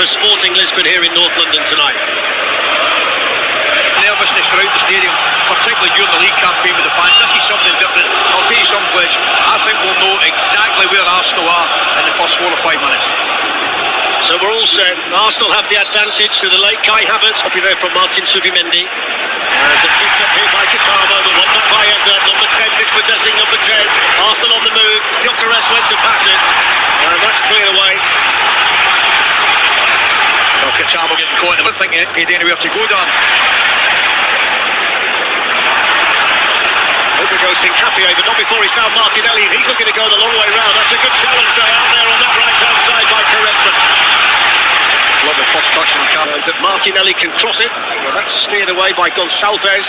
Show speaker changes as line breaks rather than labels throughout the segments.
for Sporting Lisbon here in North London tonight.
Nervousness throughout the stadium, particularly during the league campaign with the fans. This is something different. I'll tell you something, which I think we'll know exactly where Arsenal are in the first 4 or 5 minutes.
So we're all set. Arsenal have the advantage to the late Kai Havertz. Copy there from Martin Subimendi. And the picked up here by Kitamo, but one back by Eza. Number 10 dispossessing number 10. Arsenal on the move. Gyökeres went to pass it. And that's cleared away.
Well, Kitamo getting caught. I don't think he had anywhere to go down.
Over goes Hincapié, but not before he's found Martinelli. And he's looking to go the long way round. That's a good challenge though out there on that right-hand side by Quaresma.
Love the first touch on the camera.
That Martinelli can cross it. Well, that's steered away by Gonçalves.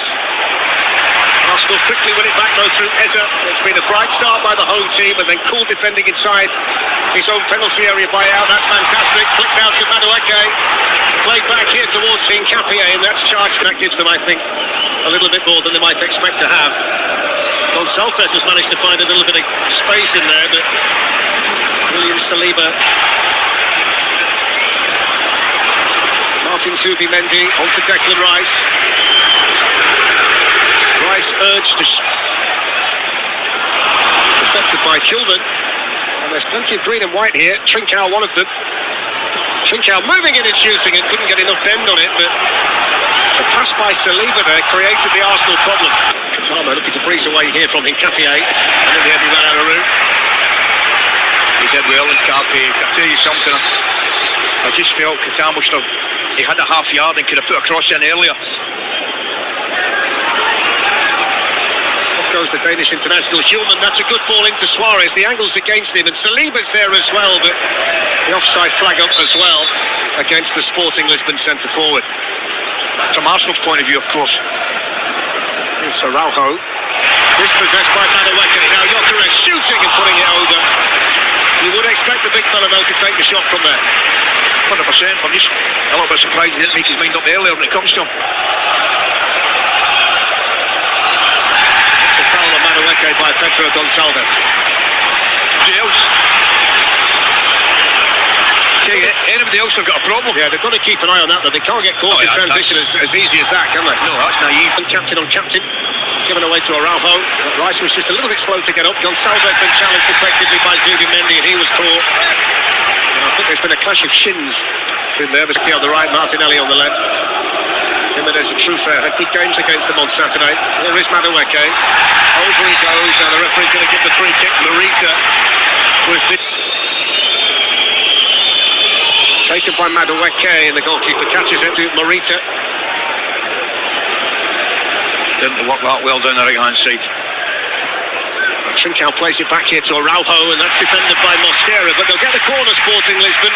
Arsenal quickly win it back though through Eza. It's been a bright start by the home team, and then cool defending inside his own penalty area by Al. That's fantastic. Flick down to Madueke. Played back here towards Hincapié, and that's charged. That gives them, I think, a little bit more than they might expect to have. Gonçalves has managed to find a little bit of space in there, but William Saliba. Martin Subimendi onto Declan Rice. Rice urged to intercepted by Shulman. And there's plenty of green and white here. Trincao one of them. Trincao moving in and shooting and couldn't get enough bend on it, but the pass by Saliba there created the Arsenal problem. Kitamo looking to breeze away here from Hincapié, and in the end he ran out of room.
He did well in Hincapié. I'll tell you something, I just felt Kitamo should have, he had a half yard and could have put a cross in earlier.
Off goes the Danish international Shulman. That's a good ball into Suarez. The angle's against him, and Saliba's there as well, but the offside flag up as well against the Sporting Lisbon centre forward.
From Arsenal's point of view, of course.
Here's Araujo. Dispossessed by Madueke. Now Gyökeres shooting and putting it over. You would expect the big fella though to take the shot from there.
100%. I'm just a little bit surprised he didn't make his mind up earlier when it comes to him.
It's a foul on Madueke by Pedro Gonçalves.
Anybody else? Anybody else have got a problem?
Yeah, they've got to keep an eye on that though. They can't get caught in transition as easy as that, can they?
No, that's naive.
Captain on captain. Given away to Araujo. Rice was just a little bit slow to get up. Gonçalves been challenged effectively by Subimendi, and he was caught. I think there's been a clash of shins in there. There's on the right, Martinelli on the left. Jimenez and Truffert had good games against them on Saturday. Here is Madueke. Over he goes. Now the referee's going to give the free kick. Morita was taken by Madueke, and the goalkeeper catches it to Morita.
Didn't work that well down the right hand side.
Trincao plays it back here to Araujo, and that's defended by Mosquera, but they'll get the corner, Sporting Lisbon.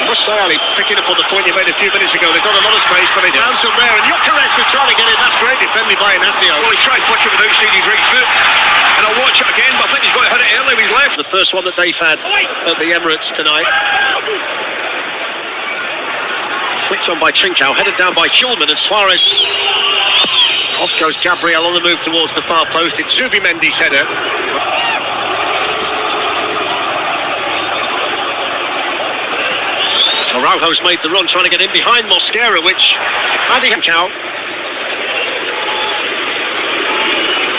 I must say, Ali, picking up on the point you made a few minutes ago, they've got a lot of space, but they found some there, and Gyökeres was trying to get in. That's great defended by Inacio.
Well, he tried to flick it without seeing his right foot, and I'll watch it again, but I think he's got to hit it early with his left.
The first one that they've had at the Emirates tonight. Flicked on by Trincao, headed down by Shulman, and Suarez. Off goes Gabriel on the move towards the far post. It's Subimendi's header. Araujo's made the run, trying to get in behind Mosquera, which Andy Trincao.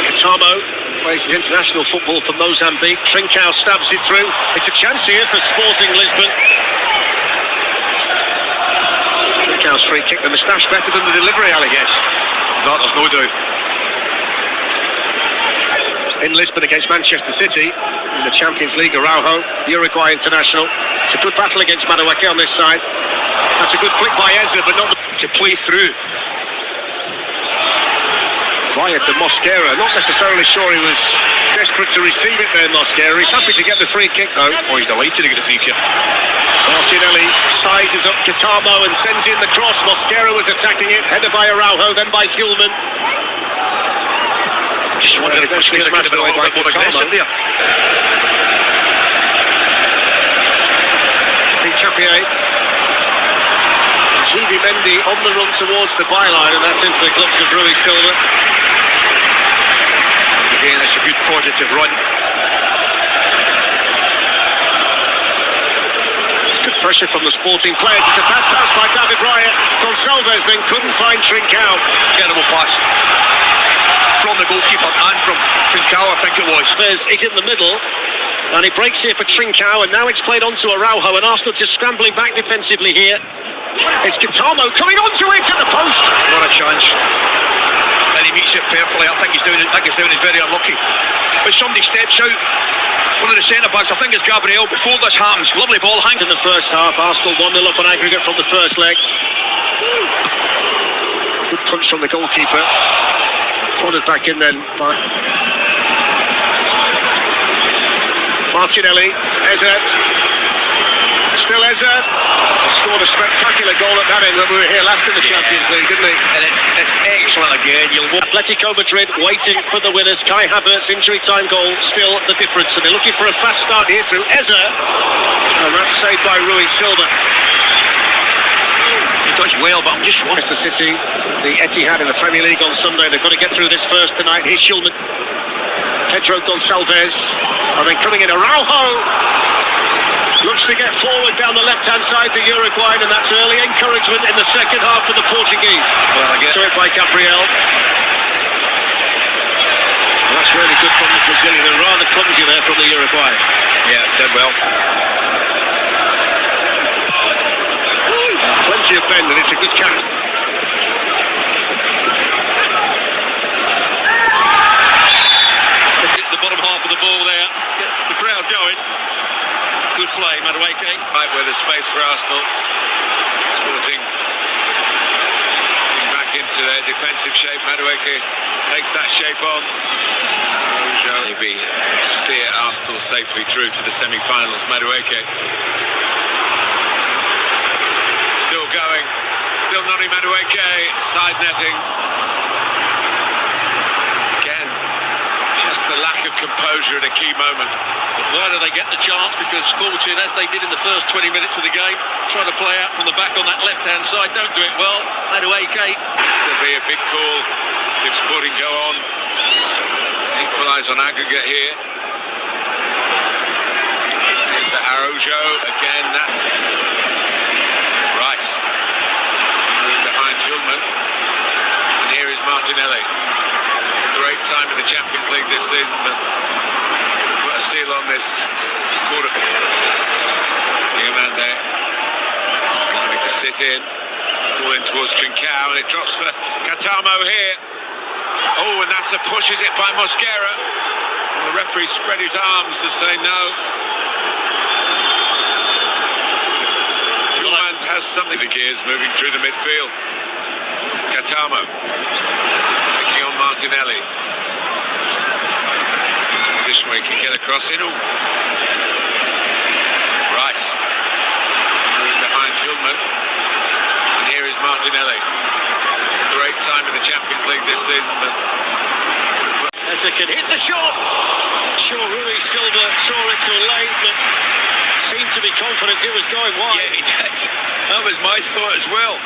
Kitamo plays his international football for Mozambique. Trincao stabs it through. It's a chance here for Sporting Lisbon. Trincao's free kick, the moustache better than the delivery, I guess.
No, there's no doubt.
In Lisbon against Manchester City in the Champions League, Araujo, Uruguay international. It's a good battle against Madueke on this side. That's a good flick by Eza, but not
To play through.
Wyatt to Mosquera. Not necessarily sure he was desperate to receive it there, Mosquera. He's happy to get the free kick though.
Oh, he's delighted to get the free kick.
Martinelli sizes up Kitamo and sends in the cross. Mosquera was attacking it. Headed by Araujo, then by Shulman.
Just wondering if Mosquera could have been a little bit more aggressive there.
Hincapié. Subimendi on the run towards the byline, and that's into the gloves of Rui Silva.
Again, it's a good positive run.
Pressure from the Sporting players. It's a bad pass by David Raya. Gonçalves then couldn't find Trincao.
Terrible pass from the goalkeeper and from Trincao, I think it was.
He's in the middle, and he breaks here for Trincao, and now it's played onto Araujo, and Arsenal just scrambling back defensively here. It's Katamo coming onto it at the post.
What a chance. And he meets it perfectly. I think he's doing is very unlucky. But somebody steps out, one of the centre-backs, I think it's Gabriel, before this happens. Lovely ball hanging
In the first half, Arsenal 1-0 up on aggregate from the first leg. Good punch from the goalkeeper. Prodded back in then by Martinelli. Eze. Still Eze. Scored a spectacular goal at that end when we were here last in the Champions League, didn't he?
And it's excellent again.
Atletico Madrid waiting for the winners. Kai Havertz injury time goal still the difference, and they're looking for a fast start here through Eze, and that's saved by Rui Silva.
He does well, but I'm just wanting
Manchester City, the Etihad in the Premier League on Sunday. They've got to get through this first tonight. Here's Shulman, Pedro Gonçalves, and then coming in Araujo. Looks to get forward down the left-hand side, the Uruguayan, and that's early encouragement in the second half for the Portuguese.
Well,
To it by Gabriel. Well, that's really good from the Brazilian, and rather clumsy there from the Uruguayan.
Yeah, did well.
Plenty of bend, and it's a good catch.
It's the bottom half of the ball there, gets the crowd going. Good play, Madueke.
Right where there's space for Arsenal. Sporting coming back into their defensive shape. Madueke takes that shape on. Maybe steer Arsenal safely through to the semi-finals. Madueke still going. Still Noni Madueke. Side netting. Again, just the lack of composure at a key moment.
Why do they get the chance? Because Sporting, as they did in the first 20 minutes of the game, trying to play out from the back on that left-hand side, don't do it well. Madueke.
This will be a big call if Sporting go on. Equalise on aggregate here. Here's the Araujo again. That Rice behind Shulman, and here is Martinelli. Great time in the Champions League this season, but put a seal on this quarter. Diomande starting to sit in. Ball in towards Trincao, and it drops for Katamo here. Oh, and that's a push, is it, by Mosquera? And the referee spread his arms to say no. Julian has something. The gears moving through the midfield. Katamo taking on Martinelli. Position where he can get across in. Rice. Room behind Shulman. And here is Martinelli. Great time in the Champions League this season, but
Eze can hit the shot. Sure, Rui Silva saw it too late, but seemed to be confident it was going wide.
Yeah, he did. That was my thought as well.